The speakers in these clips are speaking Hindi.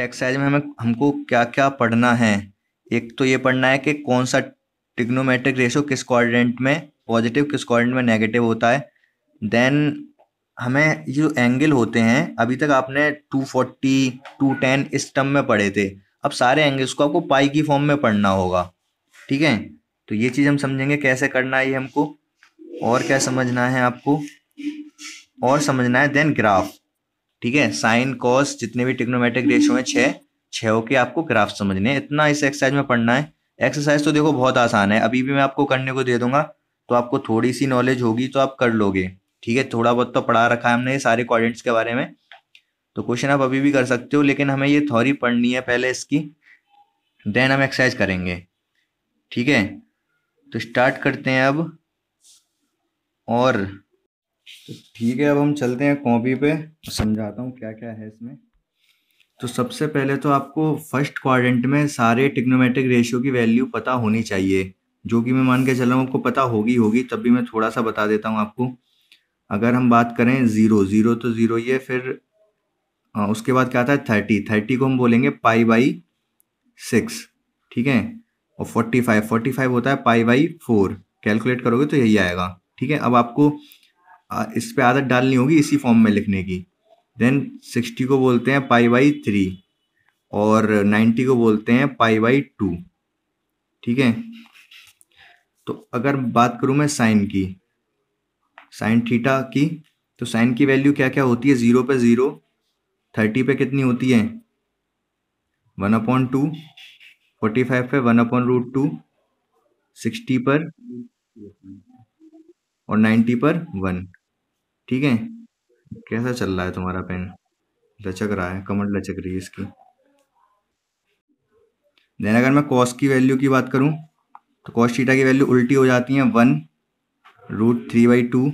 एक्सरसाइज में हमें हमको क्या क्या पढ़ना है। एक तो ये पढ़ना है कि कौन सा ट्रिग्नोमेट्रिक रेशो किस क्वाड्रेंट में पॉजिटिव किस क्वाड्रेंट में नेगेटिव होता है। देन हमें ये जो एंगल होते हैं अभी तक आपने 240 210 इस टर्म में पढ़े थे। अब सारे एंगल्स को आपको पाई की फॉर्म में पढ़ना होगा। ठीक है, तो ये चीज़ हम समझेंगे कैसे करना है ये हमको। और क्या समझना है आपको, और समझना है देन ग्राफ। ठीक है, साइन कॉस जितने भी ट्रिग्नोमेट्रिक रेशियो हैं छः छः के आपको ग्राफ समझने हैं। इतना इस एक्सरसाइज में पढ़ना है। एक्सरसाइज तो देखो बहुत आसान है, अभी भी मैं आपको करने को दे दूंगा तो आपको थोड़ी सी नॉलेज होगी तो आप कर लोगे। ठीक है, थोड़ा बहुत तो पढ़ा रखा है हमने ये सारे कोऑर्डिनेट्स के बारे में, तो क्वेश्चन आप अभी भी कर सकते हो, लेकिन हमें ये थ्योरी पढ़नी है पहले इसकी, देन हम एक्सरसाइज करेंगे। ठीक है, तो स्टार्ट करते हैं अब। और तो ठीक है, अब हम चलते हैं कॉपी पे, समझाता हूँ क्या क्या है इसमें। तो सबसे पहले तो आपको फर्स्ट क्वाड्रेंट में सारे ट्रिग्नोमेट्रिक रेशियो की वैल्यू पता होनी चाहिए, जो कि मैं मान के चल रहा हूँ आपको पता होगी, तब भी मैं थोड़ा सा बता देता हूँ आपको। अगर हम बात करें ज़ीरो ज़ीरो तो ज़ीरो ही है, फिर उसके बाद क्या आता है 30 को हम बोलेंगे पाई बाई 6। ठीक है, और 45 होता है पाई बाई 4। कैलकुलेट करोगे तो यही आएगा। ठीक है, अब आपको इस पे आदत डालनी होगी इसी फॉर्म में लिखने की। देन 60 को बोलते हैं पाई बाई 3 और 90 को बोलते हैं पाई बाई 2। ठीक है, तो अगर बात करूं मैं साइन की, साइन थीटा की, तो साइन की वैल्यू क्या क्या होती है, 0 पे 0, 30 पे कितनी होती है 1/2, 45 पे 1/√2, 60 पर और 90 पर 1। ठीक है, कैसा चल रहा है तुम्हारा पेन, लचक रहा है, कमर लचक रही है इसकी। देन अगर मैं कॉस की वैल्यू की बात करूं तो कॉस थीटा की वैल्यू उल्टी हो जाती है 1√3/2,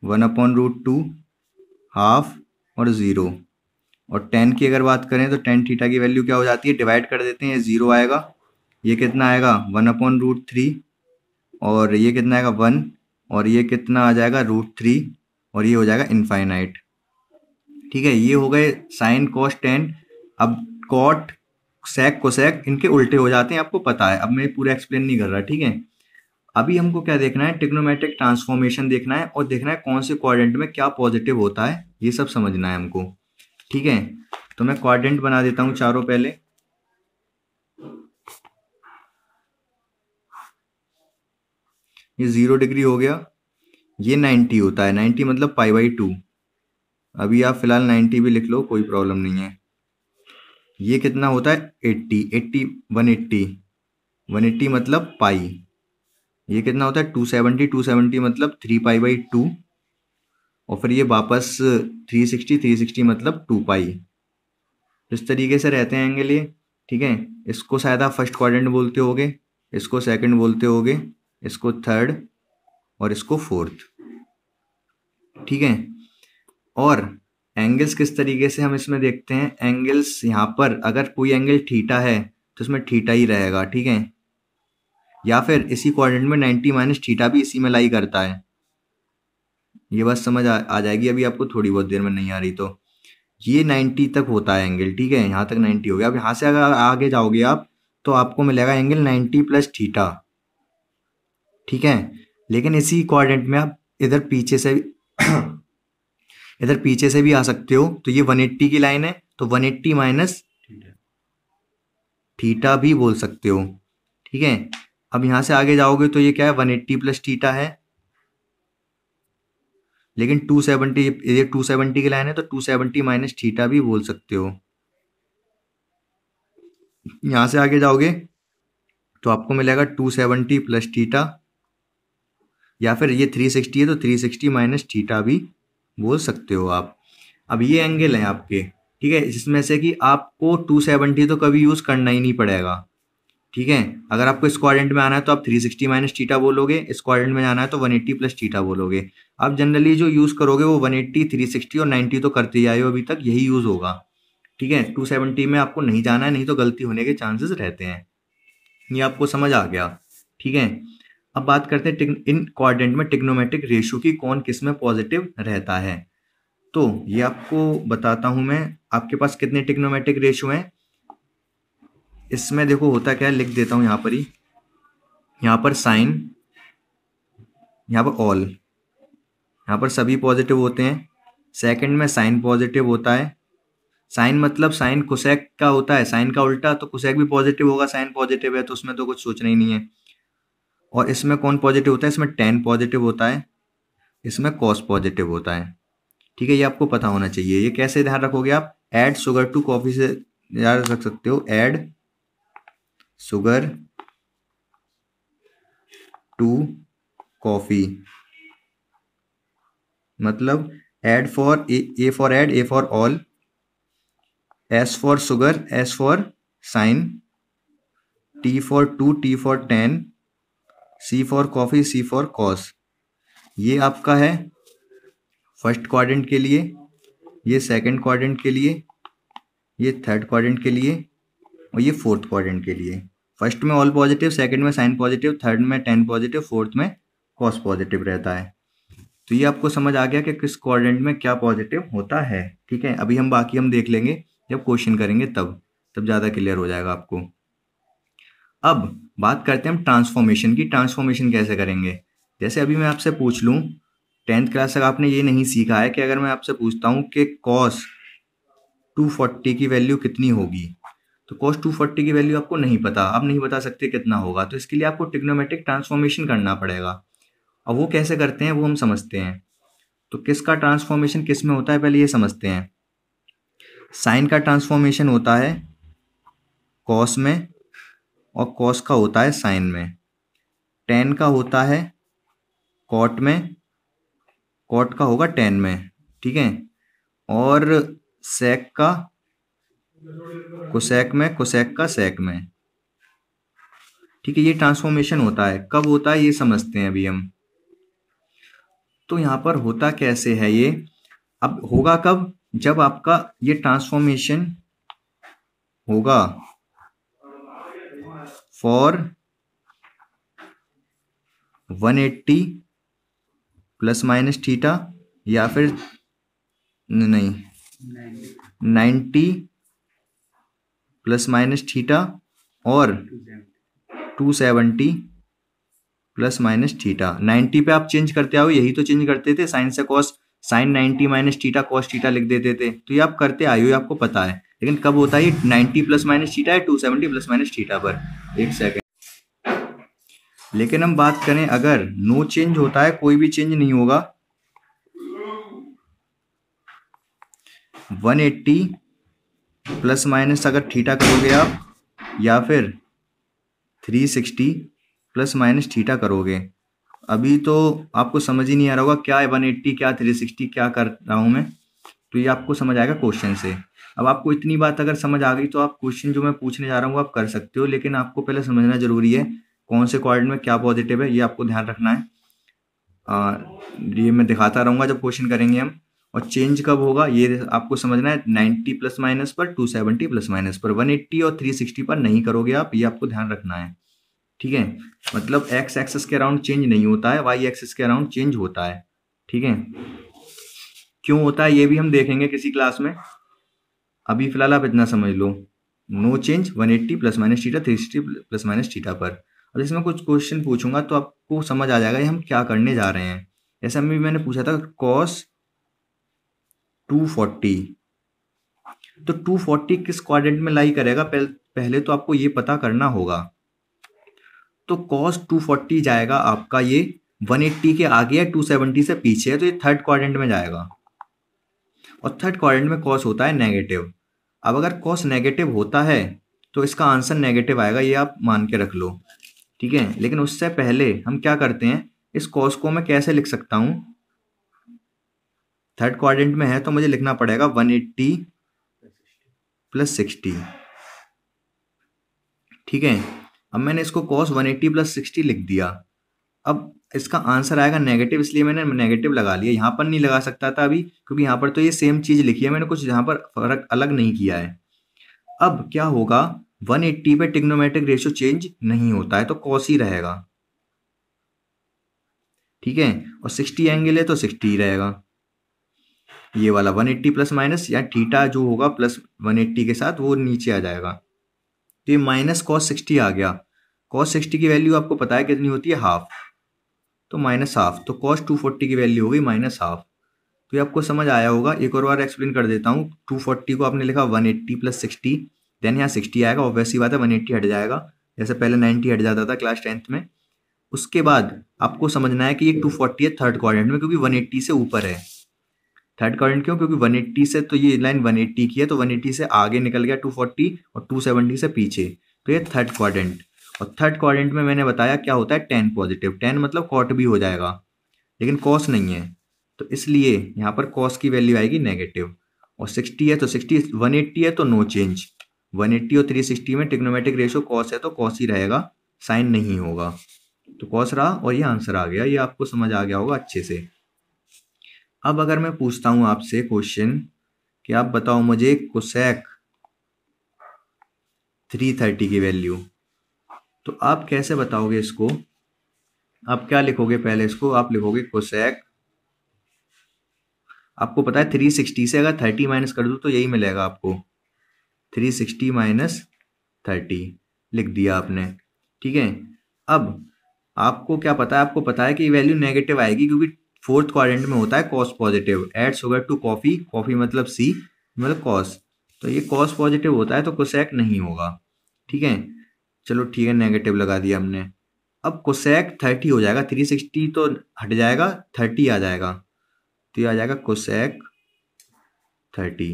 1/√2, हाफ और 0। और टेन की अगर बात करें तो टेन थीटा की वैल्यू क्या हो जाती है, डिवाइड कर देते हैं, 0 आएगा, ये कितना आएगा 1/√3, और ये कितना आएगा 1, और ये कितना आ जाएगा √3, और ये हो जाएगा इनफाइनाइट। ठीक है, ये हो गए साइन कॉस टेन। अब कॉट सेक कोसेक इनके उल्टे हो जाते हैं, आपको पता है, अब मैं पूरा एक्सप्लेन नहीं कर रहा। ठीक है, अभी हमको क्या देखना है, ट्रिग्नोमेट्रिक ट्रांसफॉर्मेशन देखना है, और देखना है कौन से क्वाड्रेंट में क्या पॉजिटिव होता है, ये सब समझना है हमको। ठीक है, तो मैं क्वाड्रेंट बना देता हूं चारों पहले। ये 0 डिग्री हो गया, ये 90 होता है, 90 मतलब पाई बाई 2। अभी आप फिलहाल 90 भी लिख लो, कोई प्रॉब्लम नहीं है। ये कितना होता है 80, 180, 180 मतलब पाई। ये कितना होता है 270, 270 मतलब 3 पाई बाई 2, और फिर ये वापस 360, 360 मतलब 2 पाई। इस तरीके से रहते हैं एंगल ये। ठीक है, इसको शायद आप फर्स्ट क्वाड्रेंट बोलते होगे, इसको सेकंड बोलते होगे, इसको थर्ड, और इसको फोर्थ। ठीक है, और एंगल्स किस तरीके से हम इसमें देखते हैं, एंगल्स यहाँ पर अगर कोई एंगल थीटा है तो इसमें थीटा ही रहेगा। ठीक है, या फिर इसी क्वाड्रेंट में 90 माइनस थीटा भी इसी में लाई करता है। ये बात समझ आ जाएगी अभी आपको, थोड़ी बहुत देर में नहीं आ रही तो। ये 90 तक होता है एंगल। ठीक है, यहाँ तक 90 हो गया। अब यहाँ से अगर आगे जाओगे आप तो आपको मिलेगा एंगल 90 प्लस थीटा। ठीक है, लेकिन इसी क्वाड्रेंट में आप इधर पीछे से इधर पीछे से भी आ सकते हो, तो ये 180 की लाइन है, तो 180 माइनस थीटा भी बोल सकते हो। ठीक है, अब यहाँ से आगे जाओगे तो ये क्या है 180 प्लस थीटा है, लेकिन 270, ये 270 की लाइन है तो 270 माइनस थीटा भी बोल सकते हो। यहाँ से आगे जाओगे तो आपको मिलेगा 270 प्लस थीटा, या फिर ये 360 है तो 360 माइनस थीटा भी बोल सकते हो आप। अब ये एंगल हैं आपके। ठीक है, इसमें से कि आपको 270 तो कभी यूज़ करना ही नहीं पड़ेगा। ठीक है, अगर आपको इस क्वाड्रेंट में आना है तो आप 360 माइनस थीटा बोलोगे, इस क्वाड्रेंट में जाना है तो 180 प्लस थीटा बोलोगे। आप जनरली जो यूज़ करोगे वो 180, 360 और 90 तो करते ही आए हो अभी तक, यही यूज़ होगा। ठीक है, 270 में आपको नहीं जाना है, नहीं तो गलती होने के चांसेस रहते हैं। ये आपको समझ आ गया। ठीक है, अब बात करते हैं इन क्वाड्रेंट में ट्रिग्नोमेट्रिक रेशियो की कौन किस में पॉजिटिव रहता है। तो ये आपको बताता हूं मैं। आपके पास कितने ट्रिग्नोमेट्रिक रेशियो हैं? इसमें देखो होता क्या है, लिख देता हूँ यहाँ पर ही, यहाँ पर साइन, यहाँ पर ऑल, यहाँ पर सभी पॉजिटिव होते हैं। सेकंड में साइन पॉजिटिव होता है। साइन मतलब साइन कोसेक का होता है, साइन का उल्टा, तो कोसेक भी पॉजिटिव होगा, साइन पॉजिटिव है तो उसमें तो कुछ सोचना ही नहीं है। और इसमें कौन पॉजिटिव होता है? इसमें टेन पॉजिटिव होता है, इसमें कॉस पॉजिटिव होता है। ठीक है, ये आपको पता होना चाहिए। ये कैसे ध्यान रखोगे आप? ऐड शुगर टू कॉफी से याद रख सकते हो, ऐड शुगर टू कॉफी, मतलब add for A for add, A for all, S for sugar, S for sine, T for to, T for tan, C for coffee, C for cos. ये आपका है फर्स्ट क्वाड्रेंट के लिए, ये सेकंड क्वाड्रेंट के लिए, ये थर्ड क्वाड्रेंट के लिए, और ये फोर्थ क्वाड्रेंट के लिए। फर्स्ट में ऑल पॉजिटिव, सेकंड में साइन पॉजिटिव, थर्ड में टेन पॉजिटिव, फोर्थ में कॉस पॉजिटिव रहता है। तो ये आपको समझ आ गया कि किस क्वाड्रेंट में क्या पॉजिटिव होता है। ठीक है, अभी हम बाकी हम देख लेंगे जब क्वेश्चन करेंगे, तब ज़्यादा क्लियर हो जाएगा आपको। अब बात करते हैं हम ट्रांसफॉर्मेशन की। ट्रांसफॉर्मेशन कैसे करेंगे? जैसे अभी मैं आपसे पूछ लूँ, 10th क्लास तक आपने ये नहीं सीखा है कि अगर मैं आपसे पूछता हूँ कि कॉस 240 की वैल्यू कितनी होगी, तो कॉस 240 की वैल्यू आपको नहीं पता, आप नहीं बता सकते कितना होगा, तो इसके लिए आपको ट्रिग्नोमेट्रिक ट्रांसफॉर्मेशन करना पड़ेगा। अब वो कैसे करते हैं वो हम समझते हैं। तो किसका ट्रांसफॉर्मेशन किस में होता है पहले ये समझते हैं। साइन का ट्रांसफॉर्मेशन होता है कॉस में, और कॉस का होता है साइन में। टेन का होता है कॉट में, कॉट का होगा टेन में। ठीक है, और सेक का कोसेक में, कोसेक का सेक में। ठीक है, ये ट्रांसफॉर्मेशन होता है। कब होता है ये समझते हैं अभी हम। तो यहाँ पर होता कैसे है ये, अब होगा कब? जब आपका ये ट्रांसफॉर्मेशन होगा फॉर 180 प्लस माइनस थीटा, या फिर नहीं 90 प्लस माइनस थीटा, और 270 प्लस माइनस थीटा। 90 पे आप चेंज करते आओ, यही तो चेंज करते थे, साइन से cos, sine 90 minus theta cos theta लिख देते थे, तो ये आप करते आए हो, ये आपको पता है। लेकिन कब होता है ये? 90 प्लस माइनस थीटा है 270 प्लस माइनस थीटा पर। एक सेकेंड, लेकिन हम बात करें अगर नो चेंज होता है, कोई भी चेंज नहीं होगा, 180 प्लस माइनस अगर थीटा करोगे आप, या फिर 360 प्लस माइनस थीटा करोगे। अभी तो आपको समझ ही नहीं आ रहा होगा क्या है 180, क्या 360, क्या कर रहा हूँ मैं, तो ये आपको समझ आएगा क्वेश्चन से। अब आपको इतनी बात अगर समझ आ गई तो आप क्वेश्चन जो मैं पूछने जा रहा हूँ आप कर सकते हो, लेकिन आपको पहले समझना जरूरी है कौन से क्वाड्रेंट में क्या पॉजिटिव है, ये आपको ध्यान रखना है। ये मैं दिखाता रहूँगा जब क्वेश्चन करेंगे हम। और चेंज कब होगा ये आपको समझना है, 90 प्लस माइनस पर, 270 प्लस माइनस पर, 180 और 360 पर नहीं करोगे आप, ये आपको ध्यान रखना है। ठीक है, मतलब एक्स एक्सिस के अराउंड चेंज नहीं होता है, वाई एक्सिस के अराउंड चेंज होता है। ठीक है, क्यों होता है ये भी हम देखेंगे किसी क्लास में। अभी फिलहाल आप इतना समझ लो, no change 180 plus minus theta, 360 plus minus theta पर। अब इसमें कुछ क्वेश्चन पूछूंगा तो आपको समझ आ जाएगा ये हम क्या करने जा रहे हैं। जैसे अभी मैंने पूछा था कॉस 240, तो 240 किस क्वाड्रेंट में लाई करेगा पहले तो आपको ये पता करना होगा। तो कॉस 240 जाएगा आपका ये 180 के आगे है, 270 से पीछे है, तो ये थर्ड क्वाड्रेंट में जाएगा। और थर्ड क्वाड्रेंट में कॉस होता है नेगेटिव। अब अगर कॉस नेगेटिव होता है तो इसका आंसर नेगेटिव आएगा, ये आप मान के रख लो। ठीक है, लेकिन उससे पहले हम क्या करते हैं, इस कॉस को मैं कैसे लिख सकता हूं, थर्ड क्वाड्रेंट में है तो मुझे लिखना पड़ेगा 180 प्लस 60। ठीक है, अब मैंने इसको कॉस 180 प्लस 60 लिख दिया। अब इसका आंसर आएगा नेगेटिव, इसलिए मैंने नेगेटिव लगा लिया। यहाँ पर नहीं लगा सकता था अभी, क्योंकि यहाँ पर तो ये सेम चीज लिखी है, मैंने कुछ यहाँ पर फर्क अलग नहीं किया है। अब क्या होगा, 180 पे ट्रिग्नोमेट्रिक रेशियो चेंज नहीं होता है तो कॉस ही रहेगा। ठीक है, और 60 एंगल है तो 60 ही रहेगा। ये वाला 180 प्लस माइनस, या थीटा जो होगा प्लस 180 के साथ वो नीचे आ जाएगा। तो ये माइनस कॉस 60 आ गया। कॉस 60 की वैल्यू आपको पता है कितनी होती है, हाफ, तो माइनस हाफ, तो कॉस 240 की वैल्यू हो गई माइनस हाफ। तो ये आपको समझ आया होगा। एक और बार एक्सप्लेन कर देता हूँ। 240 को आपने लिखा 180 प्लस 60, देन यहाँ 60 आएगा, ऑब्वियस सी बात है 180 हट जाएगा, जैसे पहले 90 हट जाता था क्लास 10th में। उसके बाद आपको समझना है कि ये 240 है थर्ड क्वाड्रेंट में, क्योंकि 180 से ऊपर है। थर्ड क्वाड्रेंट क्यों? क्योंकि 180 से, तो ये लाइन 180 की है, तो 180 से आगे निकल गया 240 और 270 से पीछे, तो ये थर्ड क्वाड्रेंट। और थर्ड क्वाड्रेंट में मैंने बताया क्या होता है, tan पॉजिटिव। tan मतलब कॉट भी हो जाएगा, लेकिन कॉस नहीं है, तो इसलिए यहाँ पर कॉस की वैल्यू आएगी नेगेटिव। और 60 है तो 60, 180 है तो नो चेंज। 180 और 360 में ट्रिग्नोमेट्रिक रेशियो कॉस है तो कॉस ही रहेगा, साइन नहीं होगा, तो कॉस रहा और ये आंसर आ गया। ये आपको समझ आ गया होगा अच्छे से। अब अगर मैं पूछता हूं आपसे क्वेश्चन कि आप बताओ मुझे कोसेक 330 की वैल्यू, तो आप कैसे बताओगे इसको? आप क्या लिखोगे? पहले इसको आप लिखोगे कोसेक, आपको पता है 360 से अगर 30 माइनस कर दो तो यही मिलेगा आपको, 360 माइनस 30 लिख दिया आपने, ठीक है। अब आपको क्या पता है? आपको पता है कि वैल्यू नेगेटिव आएगी, क्योंकि फोर्थ क्वाड्रेंट में होता है cos positive. Add sugar to coffee, coffee मतलब सी मतलब कॉस, तो ये कॉस पॉजिटिव होता है तो कोसेक नहीं होगा, ठीक है। चलो ठीक है, नेगेटिव लगा दिया हमने। अब कोसेक 30 हो जाएगा, 360 तो हट जाएगा, 30 आ जाएगा, तो ये आ जाएगा कोसेक 30।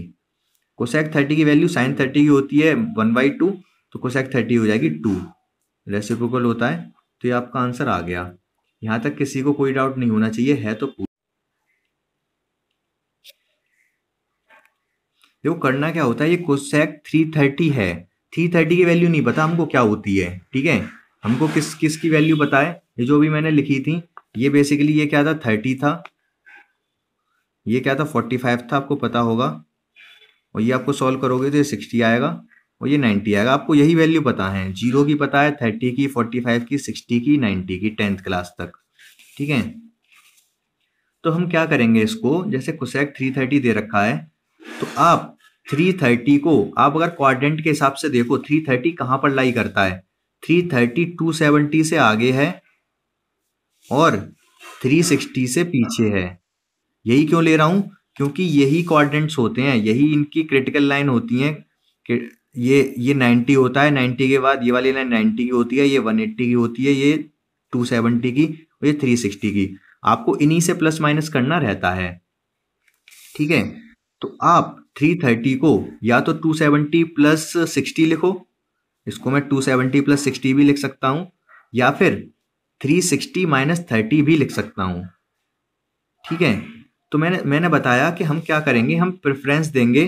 कोसेक 30 की वैल्यू साइन 30 की होती है 1/2, तो कोसेक 30 हो जाएगी 2, रेसिप्रोकल होता है। तो ये आपका आंसर आ गया। यहाँ तक किसी को कोई डाउट नहीं होना चाहिए, है तो देखो करना क्या होता है। ये कोसेक 330 है, 330 की वैल्यू नहीं पता हमको क्या होती है, ठीक है। हमको किस किस की वैल्यू पता है, ये जो भी मैंने लिखी थी, ये बेसिकली ये क्या था, 30 था, ये क्या था 45 था, आपको पता होगा। और ये आपको सॉल्व करोगे तो ये 60 आएगा और ये 90 आएगा। आपको यही वैल्यू पता है, 0 की पता है, 30 की, 45 की, 60 की, 90 की, 10th क्लास तक, ठीक है। तो हम क्या करेंगे इसको, जैसे कोसेक 330 दे रखा है, तो आप 330 को आप अगर क्वाड्रेंट के हिसाब से देखो, 330 कहाँ पर लाई करता है, 330 270 से आगे है और 360 से पीछे है। यही क्यों ले रहा हूं, क्योंकि यही क्वाड्रेंट्स होते हैं, यही इनकी क्रिटिकल लाइन होती हैं कि ये 90 होता है, 90 के बाद ये वाली लाइन 90 की होती है, ये 180 की होती है, ये 270 की और ये 360 की। आपको इन्हीं से प्लस माइनस करना रहता है, ठीक है। तो आप 330 को या तो 270 प्लस 60 लिखो, इसको मैं 270 प्लस 60 भी लिख सकता हूं, या फिर 360 माइनस 30 भी लिख सकता हूं, ठीक है। तो मैंने बताया कि हम क्या करेंगे, हम प्रेफरेंस देंगे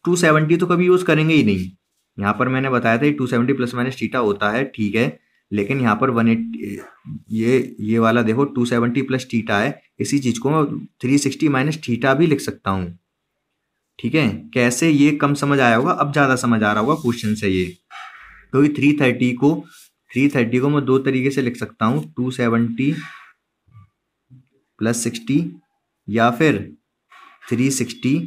270 तो कभी यूज करेंगे ही नहीं। यहाँ पर मैंने बताया था 270 प्लस माइनस थीटा होता है, ठीक है, लेकिन यहाँ पर 180, ये वाला देखो 270 प्लस थीटा है, इसी चीज को मैं 360 माइनस थीटा भी लिख सकता हूँ, ठीक है। कैसे, ये कम समझ आया होगा, अब ज्यादा समझ आ रहा होगा क्वेश्चन से ये। तो 330 को मैं दो तरीके से लिख सकता हूँ, 270 प्लस 60 या फिर 360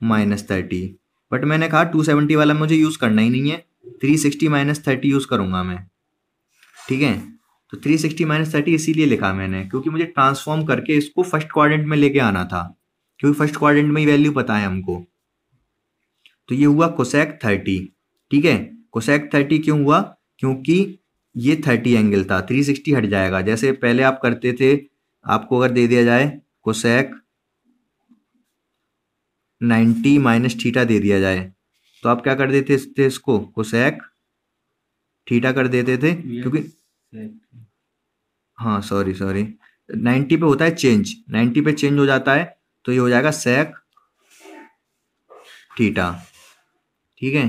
माइनस 30। बट मैंने कहा 270 वाला मुझे यूज करना ही नहीं है, 360 माइनस 30 यूज करूंगा मैं, ठीक है। तो 360 माइनस 30 इसीलिए लिखा मैंने, क्योंकि मुझे ट्रांसफॉर्म करके इसको फर्स्ट क्वाड्रेंट में लेके आना था, क्योंकि फर्स्ट क्वाड्रेंट में ही वैल्यू पता है हमको। तो ये हुआ कोसेक 30, ठीक है। कोसेक 30 क्यों हुआ, क्योंकि ये 30 एंगल था, 360 हट जाएगा। जैसे पहले आप करते थे, आपको अगर दे दिया जाए कोसेक 90 माइनस थीटा दे दिया जाए, तो आप क्या कर देते थे, इसको कोसेक थीटा कर देते थे, क्योंकि हाँ सॉरी 90 पे होता है चेंज, 90 पे चेंज हो जाता है, तो ये हो जाएगा सेक थीटा, ठीक है।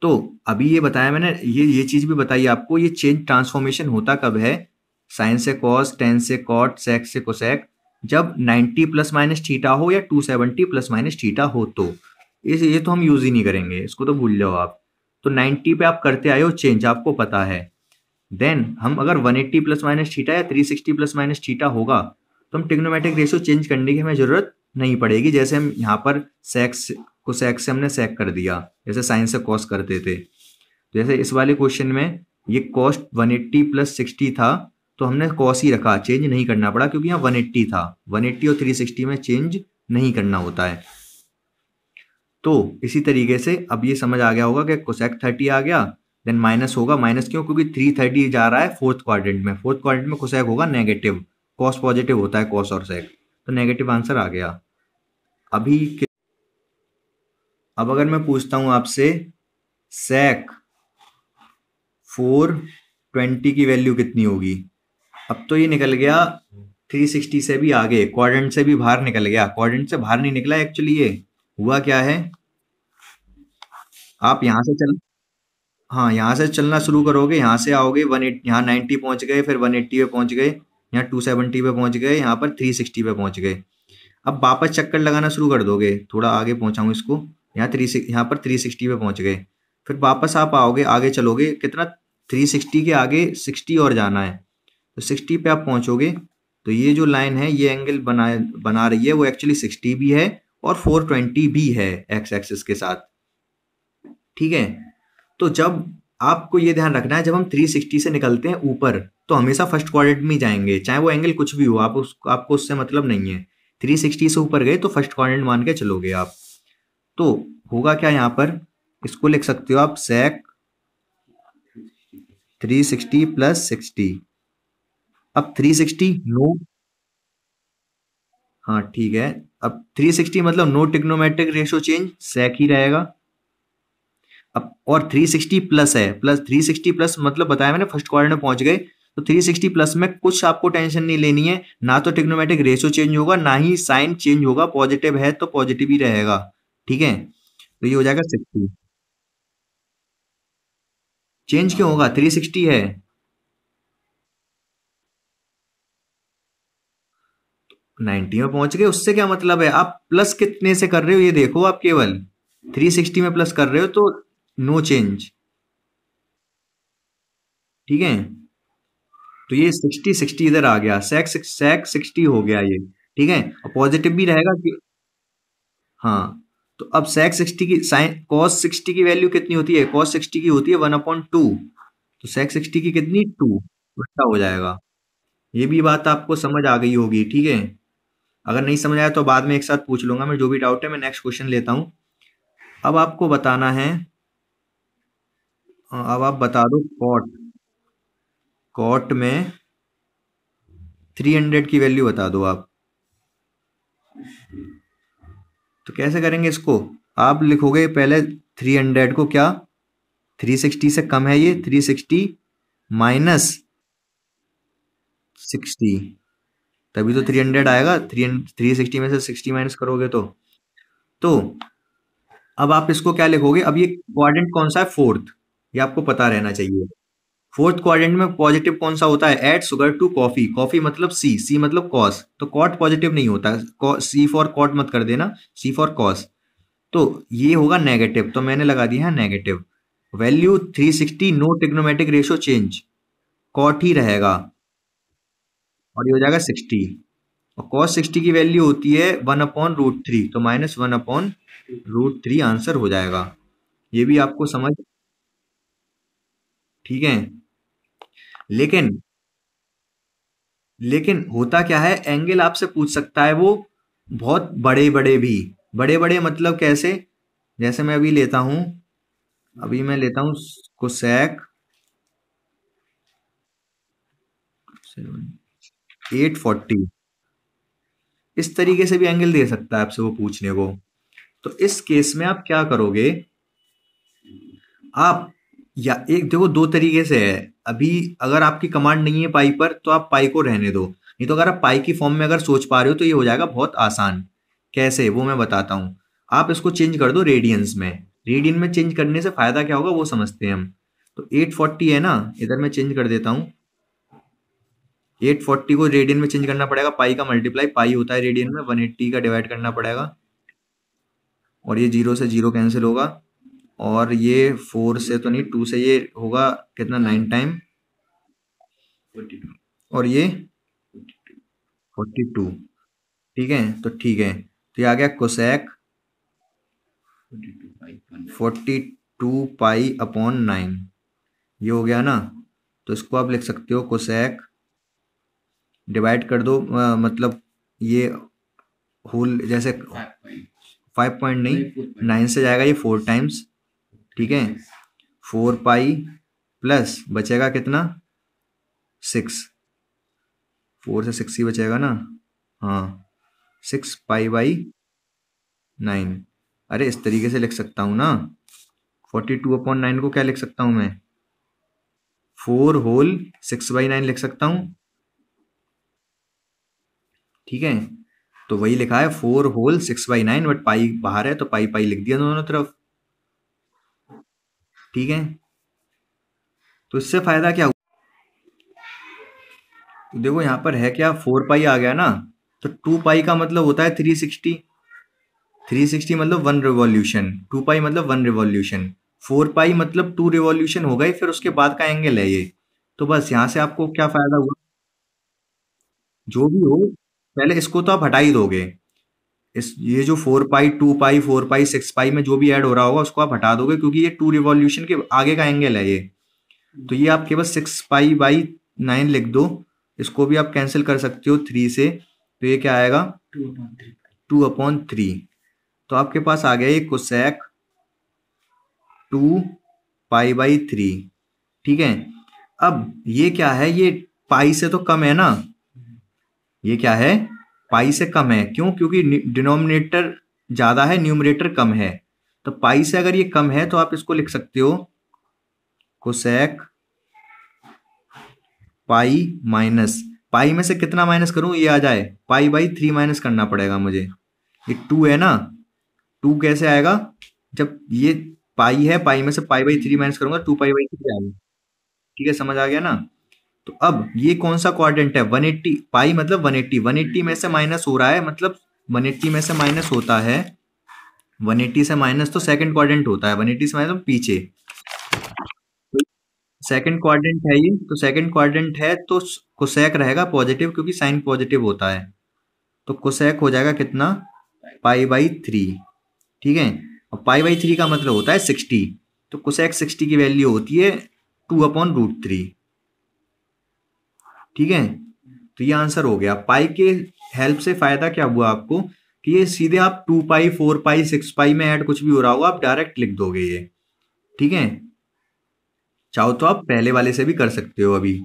तो अभी ये बताया मैंने, ये चीज भी बताई आपको, ये चेंज ट्रांसफॉर्मेशन होता कब है, साइन से कॉस, टेन से कॉट, सेक से कोसेक, जब 90 प्लस माइनस थीटा हो या 270 प्लस माइनस थीटा हो, तो ये तो हम यूज ही नहीं करेंगे, इसको तो भूल जाओ आप। तो 90 पे आप करते आए हो चेंज, आपको पता है। देन हम अगर 180 प्लस माइनस थीटा या 360 प्लस माइनस थीटा होगा, तो हम ट्रिग्नोमेट्रिक रेशियो चेंज करने की हमें जरूरत नहीं पड़ेगी। जैसे हम यहाँ पर सेक्स को सेक से हमने सेक कर दिया, जैसे साइन से कॉस करते थे। जैसे इस वाले क्वेश्चन में ये कॉस्ट 180 प्लस 60 था, तो हमने कॉस ही रखा, चेंज नहीं करना पड़ा क्योंकि यहाँ 180 था। 180 और 360 में चेंज नहीं करना होता है। तो इसी तरीके से अब ये समझ आ गया होगा कि कोसेक 30 आ गया, देन माइनस होगा। माइनस क्यों? क्योंकि 330 जा रहा है फोर्थ क्वाड्रेंट में। फोर्थ क्वाड्रेंट में कोसेक होगा नेगेटिव, कॉस पॉजिटिव होता है कॉस और सेक, तो नेगेटिव आंसर आ गया। अभी अब अगर मैं पूछता हूं आपसे सेक 420 की वैल्यू कितनी होगी? अब तो ये निकल गया 360 से भी आगे, क्वाड्रेंट से भी बाहर निकल गया। क्वाड्रेंट से बाहर नहीं निकला एक्चुअली, ये हुआ क्या है, आप यहाँ से चल हाँ, यहाँ से चलना शुरू करोगे, यहाँ से आओगे 18, यहाँ 90 पहुंच गए, फिर 180 पे पहुंच गए, यहाँ 270 पे पहुंच गए, यहाँ पर 360 पे पहुंच गए। अब वापस चक्कर लगाना शुरू कर दोगे, थोड़ा आगे पहुंचाऊं इसको, यहाँ पर 360 पे पहुंच गए, फिर वापस आप आओगे, आगे चलोगे कितना, 360 के आगे 60 और जाना है, तो 60 पे आप पहुंचोगे। तो ये जो लाइन है ये एंगल बना रही है, वो एक्चुअली 60 भी है और 420 भी है एक्स एक्सिस के साथ। ठीक है, तो जब आपको ये ध्यान रखना है, जब हम 360 से निकलते हैं ऊपर, तो हमेशा फर्स्ट क्वाड्रेंट में ही जाएंगे, चाहे वो एंगल कुछ भी हो, आपको उससे मतलब नहीं है। 360 से ऊपर गए तो फर्स्ट क्वाड्रेंट मान के चलोगे आप। तो होगा क्या यहाँ पर, इसको लिख सकते हो आप सेक 360 प्लस 60। अब 360 नो, हाँ ठीक है, अब 360 मतलब नो ट्रिग्नोमेट्रिक रेशो चेंज, सेक ही रहेगा। अब और 360 प्लस है, प्लस 360 प्लस मतलब बताया मैंने फर्स्ट क्वाड्रेंट में पहुंच गए, तो 360 प्लस में कुछ आपको टेंशन नहीं लेनी है, ना तो ट्रिग्नोमेट्रिक रेशियो चेंज होगा, ना ही साइन चेंज होगा। पॉजिटिव है तो पॉजिटिव ही रहेगा। ठीक है, तो ये हो जाएगा 60। चेंज क्यों होगा, 360 है। 90 में पहुंच गए, उससे क्या मतलब है, आप प्लस कितने से कर रहे हो ये देखो, आप केवल 360 में प्लस कर रहे हो तो नो चेंज। ठीक है, तो ये 60 60 इधर आ गया, सेक सेक 60 हो गया ये। ठीक है, और पॉजिटिव भी रहेगा कि, हाँ, तो अब सेक 60 की साइन कॉस 60 की वैल्यू कितनी होती है, कॉस 60 की होती है 1/2, तो सेक 60 की कितनी, 2, उल्टा हो जाएगा। ये भी बात आपको समझ आ गई होगी। ठीक है, अगर नहीं समझ आया तो बाद में एक साथ पूछ लूंगा मैं, जो भी डाउट है मैं नेक्स्ट क्वेश्चन लेता हूँ। अब आपको बताना है, अब आप बता दो कॉट, कॉट में 300 की वैल्यू बता दो आप। तो कैसे करेंगे इसको, आप लिखोगे पहले 300 को क्या, 360 से कम है ये, 360 माइनस 60, तभी तो 300 आएगा। 360 में से 60 माइनस करोगे तो अब आप इसको क्या लिखोगे, अब ये क्वाड्रेंट कौन सा है, फोर्थ, ये आपको पता रहना चाहिए। फोर्थ क्वाड्रेंट में पॉजिटिव कौन सा होता है, add sugar to coffee, coffee मतलब सी, सी मतलब कॉस, तो कॉट पॉजिटिव नहीं होता, सी फॉर कॉट मत कर देना, सी फॉर कॉस। तो ये होगा नेगेटिव, तो मैंने लगा दिया है negative. Value 360 no trigonometric ratio change, cot ही रहेगा, और ये हो जाएगा 60। और कॉस 60 की वैल्यू होती है 1/√3, तो -1/√3 आंसर हो जाएगा। ये भी आपको समझ, ठीक है। लेकिन लेकिन होता क्या है, एंगल आपसे पूछ सकता है वो बहुत बड़े बड़े भी, बड़े बड़े मतलब कैसे, जैसे मैं अभी लेता हूं, अभी मैं लेता हूं कोसेक 840, इस तरीके से भी एंगल दे सकता है आपसे वो पूछने को। तो इस केस में आप क्या करोगे, आप या एक देखो, दो तरीके से है। अभी अगर आपकी कमांड नहीं है पाई पर, तो आप पाई को रहने दो, नहीं तो अगर आप पाई की फॉर्म में अगर सोच पा रहे हो तो ये हो जाएगा बहुत आसान। कैसे, वो मैं बताता हूँ। आप इसको चेंज कर दो रेडियंस में, रेडियन में चेंज करने से फायदा क्या होगा वो समझते हैं हम। तो 840 है ना, इधर मैं चेंज कर देता हूँ, 840 को रेडियन में चेंज करना पड़ेगा, पाई का मल्टीप्लाई, पाई होता है रेडियन में, 180 का डिवाइड करना पड़ेगा, और ये जीरो से जीरो कैंसिल होगा, और ये 4 से तो नहीं, 2 से ये होगा कितना, 9 टाइम, और ये 42। ठीक है, तो ठीक है, तो ये आ गया कोसेक 42 पाई/9, ये हो गया ना। तो इसको आप लिख सकते हो कोसेक, डिवाइड कर दो, मतलब ये होल जैसे 5 पॉइंट नहीं 9 से जाएगा ये 4 टाइम्स, ठीक है। 4 पाई प्लस बचेगा कितना 6, 4 से 6 ही बचेगा ना, हाँ 6 पाई/9। अरे इस तरीके से लिख सकता हूँ ना, 42/9 को क्या लिख सकता हूँ मैं, 4 होल 6/9 लिख सकता हूँ, ठीक है। तो वही लिखा है 4 होल 6/9, बट पाई बाहर है तो पाई पाई लिख दिया दोनों तरफ, ठीक है। तो इससे फायदा क्या हुआ, तो देखो यहाँ पर है क्या, 4 पाई आ गया ना, तो 2 पाई का मतलब होता है 360, 360 मतलब 1 रिवॉल्यूशन, 2 पाई मतलब 1 रिवॉल्यूशन, 4 पाई मतलब 2 रिवॉल्यूशन हो गई, फिर उसके बाद का एंगल है ये। तो बस यहाँ से आपको क्या फायदा हुआ, जो भी हो पहले इसको तो आप हटा ही दोगे, इस ये जो 4 पाई 2 पाई 4 पाई 6 पाई में जो भी ऐड हो रहा होगा उसको आप हटा दोगे, क्योंकि ये 2 रिवॉल्यूशन के आगे का एंगल है ये। तो ये आपके पास 6 पाई/9 लिख दो, इसको भी आप कैंसिल कर सकते हो 3 से, तो ये क्या आएगा 2/3। तो आपके पास आ गया ये कोसेक 2 पाई/3, ठीक है। अब ये क्या है, ये पाई से तो कम है ना, ये क्या है पाई से कम है, क्यों, क्योंकि डिनोमिनेटर ज्यादा है न्यूमरेटर कम है। तो पाई से अगर ये कम है तो आप इसको लिख सकते हो कोसेक पाई माइनस, पाई में से कितना माइनस करूं ये आ जाए, पाई/3 माइनस करना पड़ेगा मुझे, ये 2 है ना, 2 कैसे आएगा, जब ये पाई है पाई में से पाई/3 माइनस करूंगा 2 पाई/3 आएगा, ठीक है, समझ आ गया ना। तो अब ये कौन सा क्वाड्रेंट है, 180, पाई मतलब 180, 180 में से माइनस हो रहा है, मतलब 180 में से माइनस होता है, 180 से माइनस तो सेकंड क्वाड्रेंट होता है, 180 से माइनस पीछे, सेकंड क्वाड्रेंट है ये, तो सेकंड क्वाड्रेंट है तो कोसेक रहेगा पॉजिटिव, क्योंकि साइन पॉजिटिव होता है। तो कोसेक हो जाएगा कितना, पाई/3, ठीक है। और पाई/3 का मतलब होता है 60, तो कोसेक 60 की वैल्यू होती है 2/√3, ठीक है। तो ये आंसर हो गया। पाई के हेल्प से फायदा क्या हुआ आपको, कि ये सीधे आप 2 पाई 4 पाई 6 पाई में ऐड कुछ भी हो रहा होगा आप डायरेक्ट लिख दोगे ये, ठीक है। चाहो तो आप पहले वाले से भी कर सकते हो, अभी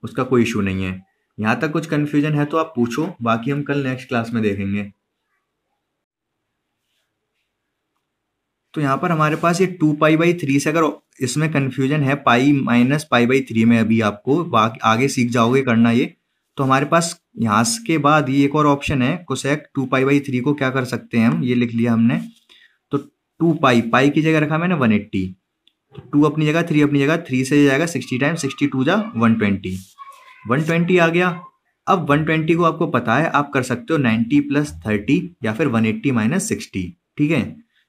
उसका कोई इशू नहीं है। यहाँ तक कुछ कंफ्यूजन है तो आप पूछो, बाकी हम कल नेक्स्ट क्लास में देखेंगे। तो यहाँ पर हमारे पास ये 2 पाई/3 से, अगर इसमें कंफ्यूजन है पाई माइनस पाई/3 में, अभी आपको आगे सीख जाओगे करना ये, तो हमारे पास यहाँ के बाद ये एक और ऑप्शन है, कोसेक 2 पाई/3 को क्या कर सकते हैं हम, ये लिख लिया हमने। तो 2 पाई, पाई की जगह रखा मैंने 180, तो 2 अपनी जगह 3 अपनी जगह, 3 से जाएगा 60 टाइम्स, 60 2 जा 120, 120 आ गया। अब 120 को आपको पता है आप कर सकते हो 90 + 30 या फिर 180 - 60, ठीक है।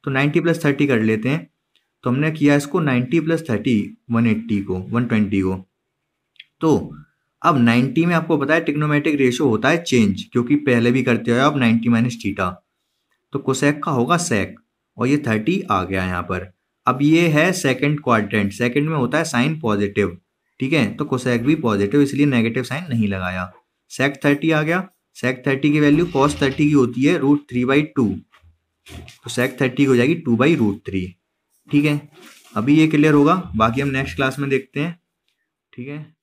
तो 90 + 30 कर लेते हैं, तो हमने किया इसको 90 + 30 180 को 120 को। तो अब 90 में आपको पता है ट्रिग्नोमेट्रिक रेशियो होता है चेंज, क्योंकि पहले भी करते हो आप 90 - थीटा, तो कोसेक का होगा सेक, और ये 30 आ गया यहाँ पर। अब ये है सेकंड क्वाड्रेंट, सेकंड में होता है साइन पॉजिटिव, ठीक है, तो कोसेक भी पॉजिटिव, इसलिए नेगेटिव साइन नहीं लगाया। सेक 30 आ गया, सेक 30 की वैल्यू cos 30 की होती है √3/2, तो सेक 30 हो जाएगी 2/√3, ठीक है। अभी ये क्लियर होगा, बाकी हम नेक्स्ट क्लास में देखते हैं, ठीक है।